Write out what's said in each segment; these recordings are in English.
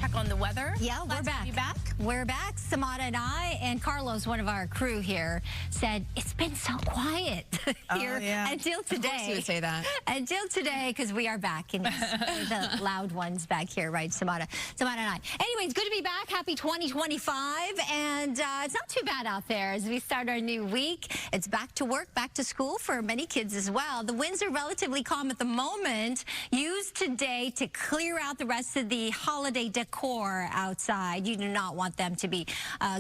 check on the weather. Yeah, we're back. You back? We're back. Samara and I, and Carlos, one of our crew here, said it's been so quiet here until today. Of course you would say that. Until today, because we are back, and the loud ones back here, right, Samara? Samara and I. Anyway, it's good to be back. Happy 2025, and it's not too bad out there as we start our new week. It's back to work, back to school for many kids as well. The winds are relatively calm at the moment. Use today to clear out the rest of the holiday decor outside. You do not want them to be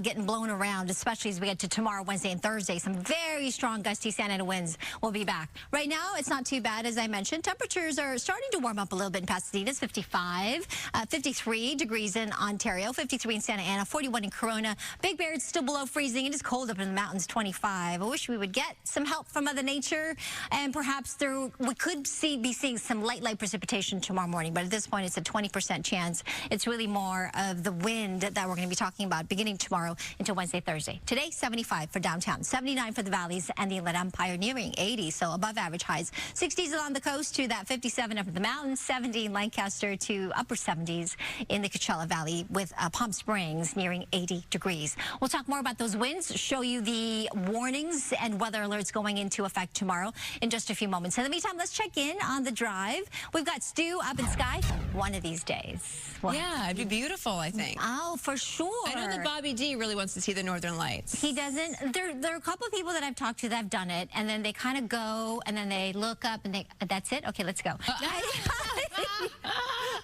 getting blown around, especially as we get to tomorrow, Wednesday, and Thursday. Some very strong gusty Santa Ana winds will be back. Right now, it's not too bad, as I mentioned. Temperatures are starting to warm up a little bit in Pasadena. It's 55, 53 degrees in Ontario, 53 in Santa Ana, 41 in Corona. Big Bear, it's still below freezing. It is cold up in the mountains, 25. I wish we would get some help from Mother Nature, and perhaps we could be seeing some light precipitation tomorrow morning, but at this point, it's a 20% chance. It's really more of the wind that we're going to be talking about beginning tomorrow into Wednesday, Thursday. Today, 75 for downtown, 79 for the valleys and the Inland Empire, nearing 80, so above average highs. 60s along the coast to that 57 up in the mountains, 70 in Lancaster to upper 70s in the Coachella Valley, with Palm Springs nearing 80 degrees. We'll talk more about those winds, show you the warnings and weather alerts going into effect tomorrow in just a few moments. In the meantime, let's check in on the drive. We've got Stu up in Sky one of these days. Well, yeah, it'd be beautiful, I think. Oh, for sure. I know that Bobby D really wants to see the Northern Lights. He doesn't. There are a couple of people that I've talked to that have done it, and then they kind of go, and then they look up, and that's it? Okay, let's go.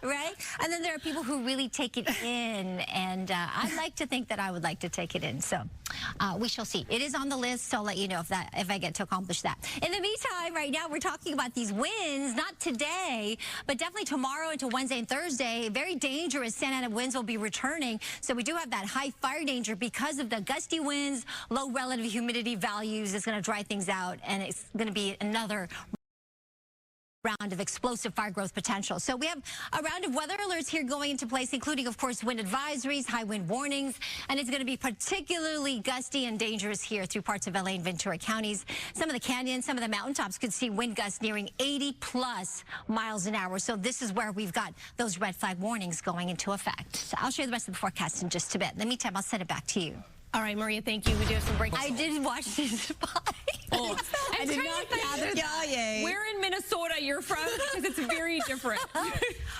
Right? And then there are people who really take it in, and I'd like to think that I would like to take it in. So we shall see. It is on the list, so I'll let you know if I get to accomplish that. In the meantime, right now, we're talking about these winds, not today, but definitely tomorrow into Wednesday and Thursday. Very dangerous Santa Ana winds will be returning. So we do have that high fire danger because of the gusty winds, low relative humidity values. It's going to dry things out, and it's going to be another round of explosive fire growth potential. So we have a round of weather alerts here going into place, including, of course, wind advisories, high wind warnings, and it's going to be particularly gusty and dangerous here through parts of LA and Ventura counties. Some of the canyons, some of the mountaintops could see wind gusts nearing 80+ miles an hour. So this is where we've got those red flag warnings going into effect. So I'll share the rest of the forecast in just a bit. In the meantime, I'll send it back to you. All right, Maria, thank you. We do have some breaks. I did watch this spy. Oh, I did not gather that. Where in Minnesota you're from, because it's very different.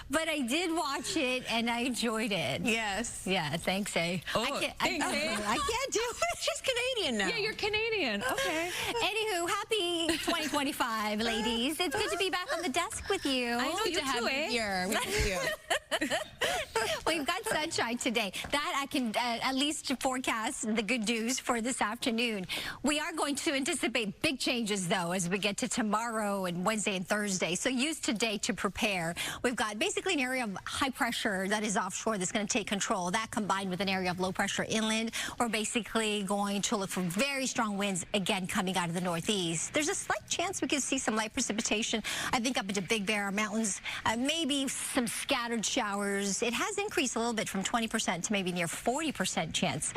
But I did watch it, and I enjoyed it. Yes. Yeah, thanks, A. Oh, I can't do it. She's Canadian now. Yeah, you're Canadian. Okay. Anywho, happy 2025, ladies. It's good to be back on the desk with you. I know you too, here. We've got sunshine today. That I can at least forecast the good news for this afternoon. We are going to anticipate big changes, though, as we get to tomorrow and Wednesday and Thursday. So use today to prepare. We've got basically an area of high pressure that is offshore that's going to take control. That combined with an area of low pressure inland, we're basically going to look for very strong winds, again, coming out of the northeast. There's a slight chance we could see some light precipitation, I think, up into Big Bear Mountains, maybe some scattered showers. It has increased a little bit from 20% to maybe near 40% chance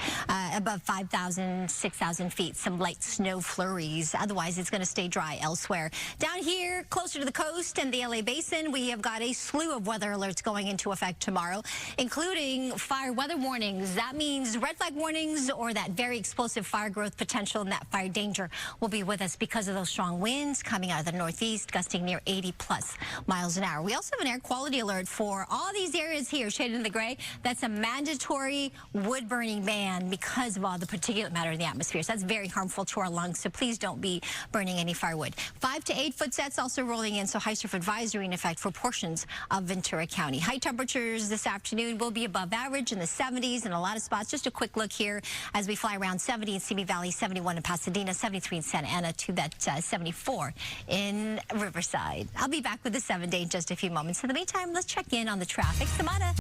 above 5,000, 6,000 feet. Some light snow flurries. Otherwise, it's going to stay dry elsewhere. Down here, closer to the coast and the LA basin, we have got a slew of weather alerts going into effect tomorrow, including fire weather warnings. That means red flag warnings or that very explosive fire growth potential, and that fire danger will be with us because of those strong winds coming out of the northeast, gusting near 80+ miles an hour. We also have an air quality alert for all these areas here, shaded in the gray. That's a mandatory wood burning ban because of all the particulate matter in the atmosphere. So that's very harmful to our lungs, so please don't be burning any firewood. 5 to 8 foot sets also rolling in, so high surf advisory in effect for portions of Ventura County. High temperatures this afternoon will be above average in the 70s in a lot of spots. Just a quick look here as we fly around: 70 in Simi Valley, 71 in Pasadena, 73 in Santa Ana, to that 74 in Riverside. I'll be back with the 7-day in just a few moments. In the meantime, let's check in on the traffic. Samara.